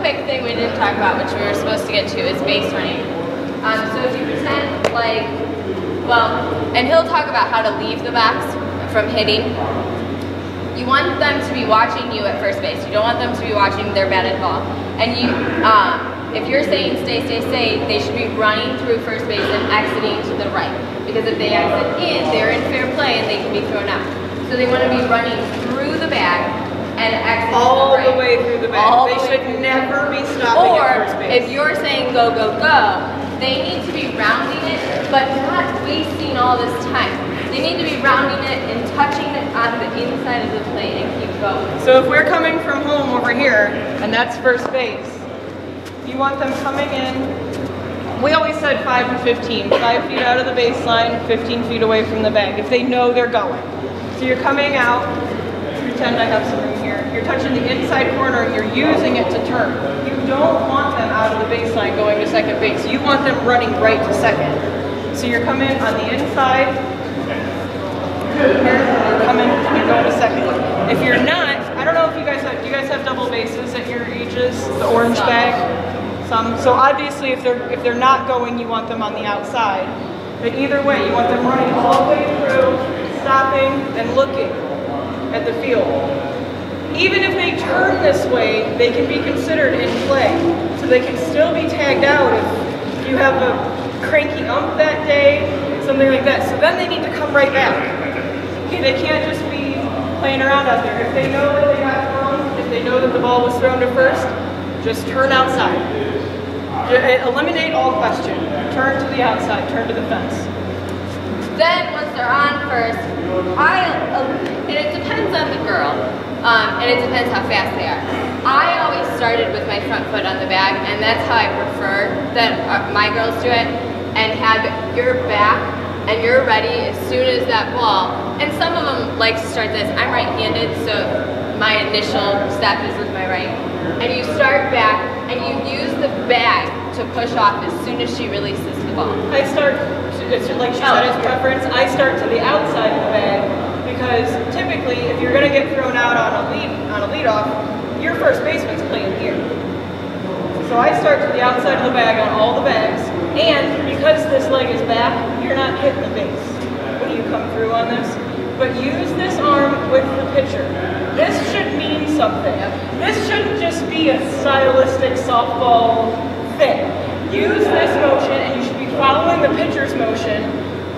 quick thing we didn't talk about, which we were supposed to get to, is base running. So if you pretend like, well, and he'll talk about how to leave the box from hitting. You want them to be watching you at first base. You don't want them to be watching their batted ball. And you, if you're saying stay, they should be running through first base and exiting to the right. Because if they exit in, they're in fair play and they can be thrown out. So they want to be running through the bag and exit all to the right. The way through the bag. They should never be stopping at first base. Or if you're saying go, they need to be rounding it, but not wasting all this time. They need to be rounding it and touching it on the inside of the plate and keep going. So if we're coming from home over here, and that's first base, you want them coming in. We always said 5 and 15, 5 feet out of the baseline, 15 feet away from the bag, if they know they're going. So you're coming out, pretend I have some room here, you're touching the inside corner, you're using it to turn. You don't want them out of the baseline going to second base. You want them running right to second. So you're coming on the inside, you're coming, you're going to second. If you're not, I don't know if you guys have, do you guys have double bases at your ages? The orange bag? Some. So obviously if they're not going, you want them on the outside. But either way, you want them running all the way through, stopping and looking at the field. Even if they turn this way, they can be considered in play. So they can still be tagged out if you have a cranky ump that day, something like that. So then they need to come right back. Okay, they can't just be playing around out there. If they know that they got thrown, if they know that the ball was thrown to first, just turn outside. Eliminate all question. Turn to the outside, turn to the fence. Then once they're on first, and it depends on the girl, and it depends how fast they are. I always started with my front foot on the bag, and that's how I prefer that my girls do it, and have your back and you're ready as soon as that ball, and some of them like to start this. I'm right-handed, so my initial step is with my right. And you start back, and you use the bag to push off as soon as she releases the ball. I start, like she said, it's preference, I start to the outside of the bag, because typically, if you're going to get thrown out on a leadoff, your first baseman's playing here. So I start to the outside of the bag on all the bags, and because this leg is back, you're not hitting the base when you come through on this. But use this arm with the pitcher. This should mean something. This shouldn't just be a stylistic softball thing. Use this motion, and you should be following the pitcher's motion.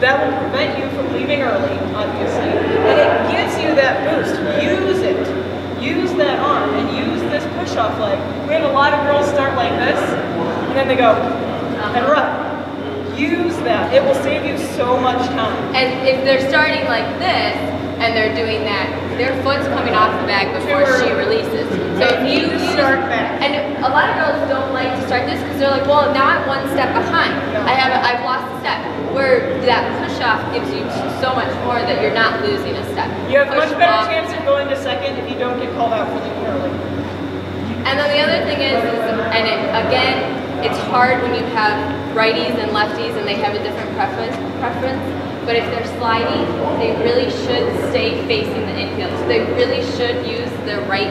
That will prevent you from leaving early, obviously, and it gives you that boost. Use it. Use that arm, and use this push-off leg. We have a lot of girls start like this, and then they go and run. Use that. It will save you so much time. And if they're starting like this, and they're doing that, their foot's coming off the bag before she releases. So if you start back. And a lot of girls don't like to start this because they're like, well, now I'm one step behind. No. I've lost a step. Where that push-off gives you so much more that you're not losing a step. You have a much better chance of going to second if you don't get called out for leaving early. And then the other thing is again, it's hard when you have righties and lefties and they have a different preference. But if they're sliding, they really should stay facing the infield. So they really should use their right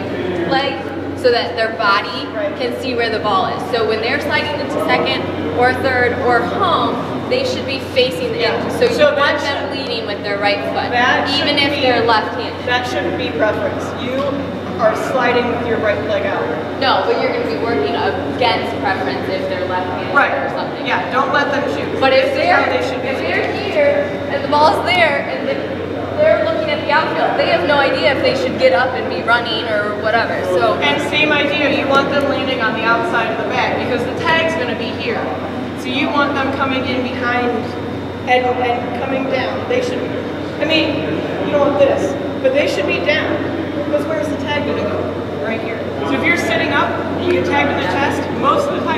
leg so that their body can see where the ball is. So when they're sliding into second or third or home, they should be facing the infield. So you want them leading with their right foot, even if they're left-handed. That shouldn't be preference. You are sliding with your right leg out. No, but you're going to be working against preference if they're left-handed or something. Yeah, don't let them shoot. But if they're here and the ball's there and they're looking at the outfield, they have no idea if they should get up and be running or whatever. So and same idea, you want them landing on the outside of the bag because the tag's going to be here. So you want them coming in behind and coming down. They should, I mean, you don't want this, but they should be down. Because where's the tag going to go? Right here. So if you're sitting up, you get tagged in the chest, most of the time